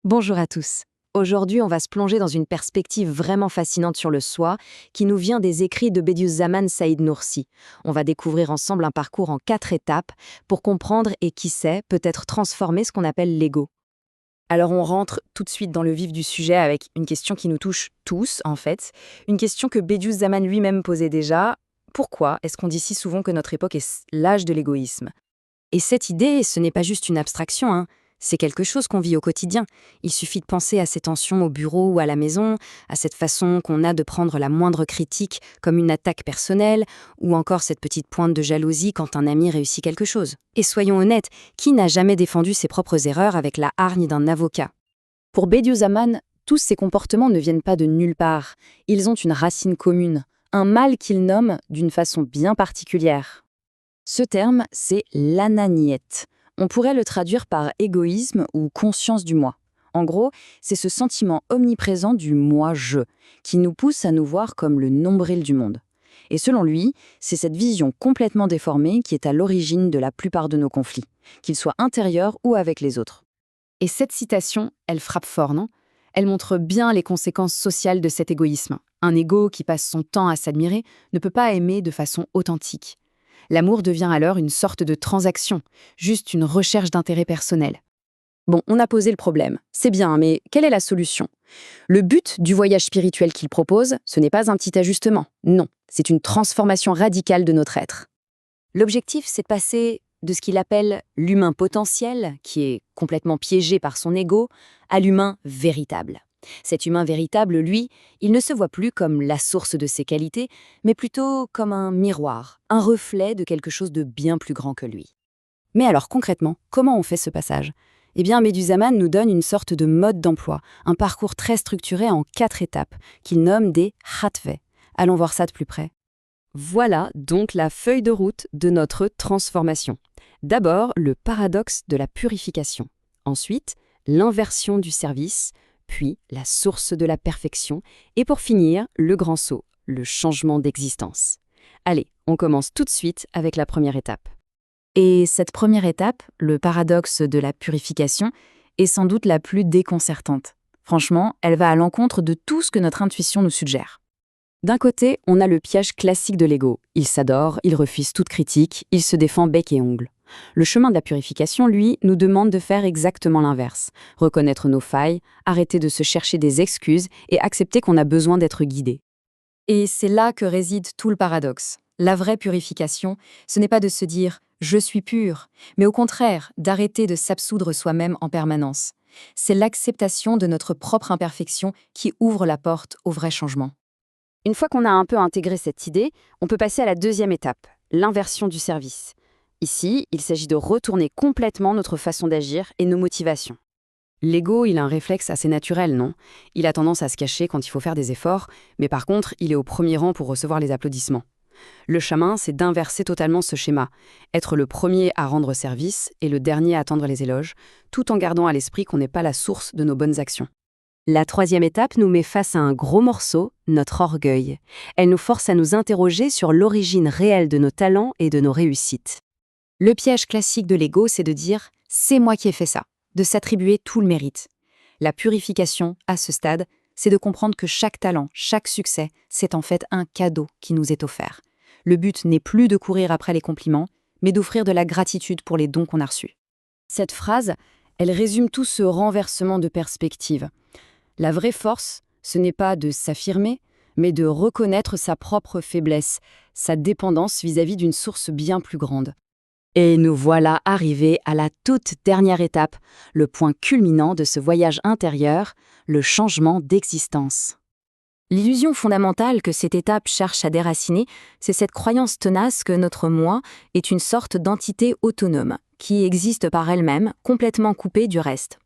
Bonjour à tous. Aujourd'hui, on va se plonger dans une perspective vraiment fascinante sur le soi, qui nous vient des écrits de Bediüzzaman Saïd Nursi. On va découvrir ensemble un parcours en 4 étapes pour comprendre et, qui sait, peut-être transformer ce qu'on appelle l'ego. Alors on rentre tout de suite dans le vif du sujet avec une question qui nous touche tous, en fait. Une question que Bediüzzaman lui-même posait déjà. Pourquoi est-ce qu'on dit si souvent que notre époque est l'âge de l'égoïsme? Et cette idée, ce n'est pas juste une abstraction, hein. C'est quelque chose qu'on vit au quotidien. Il suffit de penser à ces tensions au bureau ou à la maison, à cette façon qu'on a de prendre la moindre critique comme une attaque personnelle, ou encore cette petite pointe de jalousie quand un ami réussit quelque chose. Et soyons honnêtes, qui n'a jamais défendu ses propres erreurs avec la hargne d'un avocat? Pour Bediüzzaman, tous ces comportements ne viennent pas de nulle part. Ils ont une racine commune, un mal qu'il nomme d'une façon bien particulière. Ce terme, c'est l'ananiette. On pourrait le traduire par égoïsme ou conscience du moi. En gros, c'est ce sentiment omniprésent du moi-je qui nous pousse à nous voir comme le nombril du monde. Et selon lui, c'est cette vision complètement déformée qui est à l'origine de la plupart de nos conflits, qu'ils soient intérieurs ou avec les autres. Et cette citation, elle frappe fort, non? Elle montre bien les conséquences sociales de cet égoïsme. Un ego qui passe son temps à s'admirer ne peut pas aimer de façon authentique. L'amour devient alors une sorte de transaction, juste une recherche d'intérêt personnel. Bon, on a posé le problème, c'est bien, mais quelle est la solution? Le but du voyage spirituel qu'il propose, ce n'est pas un petit ajustement, non, c'est une transformation radicale de notre être. L'objectif, c'est de passer de ce qu'il appelle l'humain potentiel, qui est complètement piégé par son ego, à l'humain véritable. Cet humain véritable, lui, il ne se voit plus comme la source de ses qualités, mais plutôt comme un miroir, un reflet de quelque chose de bien plus grand que lui. Mais alors concrètement, comment on fait ce passage? Eh bien, Bediüzzaman nous donne une sorte de mode d'emploi, un parcours très structuré en 4 étapes, qu'il nomme des hatve. Allons voir ça de plus près. Voilà donc la feuille de route de notre transformation. D'abord, le paradoxe de la purification. Ensuite, l'inversion du service, puis la source de la perfection, et pour finir, le grand saut, le changement d'existence. Allez, on commence tout de suite avec la première étape. Et cette première étape, le paradoxe de la purification, est sans doute la plus déconcertante. Franchement, elle va à l'encontre de tout ce que notre intuition nous suggère. D'un côté, on a le piège classique de l'ego. Il s'adore, il refuse toute critique, il se défend bec et ongle. Le chemin de la purification, lui, nous demande de faire exactement l'inverse. Reconnaître nos failles, arrêter de se chercher des excuses et accepter qu'on a besoin d'être guidé. Et c'est là que réside tout le paradoxe. La vraie purification, ce n'est pas de se dire « je suis pur », mais au contraire, d'arrêter de s'absoudre soi-même en permanence. C'est l'acceptation de notre propre imperfection qui ouvre la porte au vrai changement. Une fois qu'on a un peu intégré cette idée, on peut passer à la deuxième étape, l'inversion du service. Ici, il s'agit de retourner complètement notre façon d'agir et nos motivations. L'ego, il a un réflexe assez naturel, non? Il a tendance à se cacher quand il faut faire des efforts, mais par contre, il est au premier rang pour recevoir les applaudissements. Le chemin, c'est d'inverser totalement ce schéma, être le premier à rendre service et le dernier à attendre les éloges, tout en gardant à l'esprit qu'on n'est pas la source de nos bonnes actions. La troisième étape nous met face à un gros morceau, notre orgueil. Elle nous force à nous interroger sur l'origine réelle de nos talents et de nos réussites. Le piège classique de l'ego, c'est de dire « c'est moi qui ai fait ça », de s'attribuer tout le mérite. La purification, à ce stade, c'est de comprendre que chaque talent, chaque succès, c'est en fait un cadeau qui nous est offert. Le but n'est plus de courir après les compliments, mais d'offrir de la gratitude pour les dons qu'on a reçus. Cette phrase, elle résume tout ce renversement de perspective. La vraie force, ce n'est pas de s'affirmer, mais de reconnaître sa propre faiblesse, sa dépendance vis-à-vis d'une source bien plus grande. Et nous voilà arrivés à la toute dernière étape, le point culminant de ce voyage intérieur, le changement d'existence. L'illusion fondamentale que cette étape cherche à déraciner, c'est cette croyance tenace que notre moi est une sorte d'entité autonome, qui existe par elle-même, complètement coupée du reste.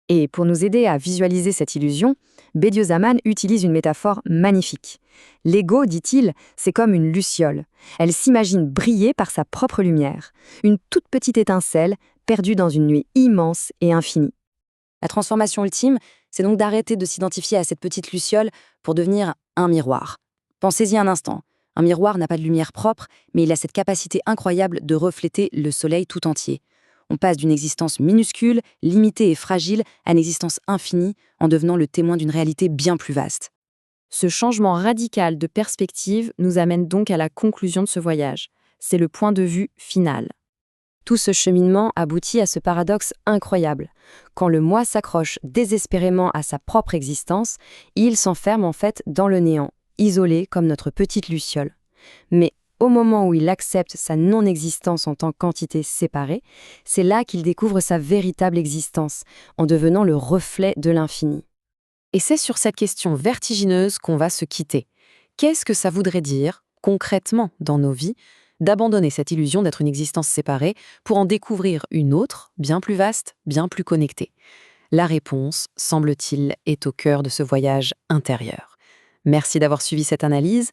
Et pour nous aider à visualiser cette illusion, Bediüzzaman utilise une métaphore magnifique. L'ego, dit-il, c'est comme une luciole. Elle s'imagine briller par sa propre lumière, une toute petite étincelle perdue dans une nuit immense et infinie. La transformation ultime, c'est donc d'arrêter de s'identifier à cette petite luciole pour devenir un miroir. Pensez-y un instant. Un miroir n'a pas de lumière propre, mais il a cette capacité incroyable de refléter le soleil tout entier. On passe d'une existence minuscule, limitée et fragile, à une existence infinie, en devenant le témoin d'une réalité bien plus vaste. Ce changement radical de perspective nous amène donc à la conclusion de ce voyage. C'est le point de vue final. Tout ce cheminement aboutit à ce paradoxe incroyable. Quand le moi s'accroche désespérément à sa propre existence, il s'enferme en fait dans le néant, isolé comme notre petite luciole. Mais au moment où il accepte sa non-existence en tant qu'entité séparée, c'est là qu'il découvre sa véritable existence, en devenant le reflet de l'infini. Et c'est sur cette question vertigineuse qu'on va se quitter. Qu'est-ce que ça voudrait dire, concrètement, dans nos vies, d'abandonner cette illusion d'être une existence séparée pour en découvrir une autre, bien plus vaste, bien plus connectée? La réponse, semble-t-il, est au cœur de ce voyage intérieur. Merci d'avoir suivi cette analyse.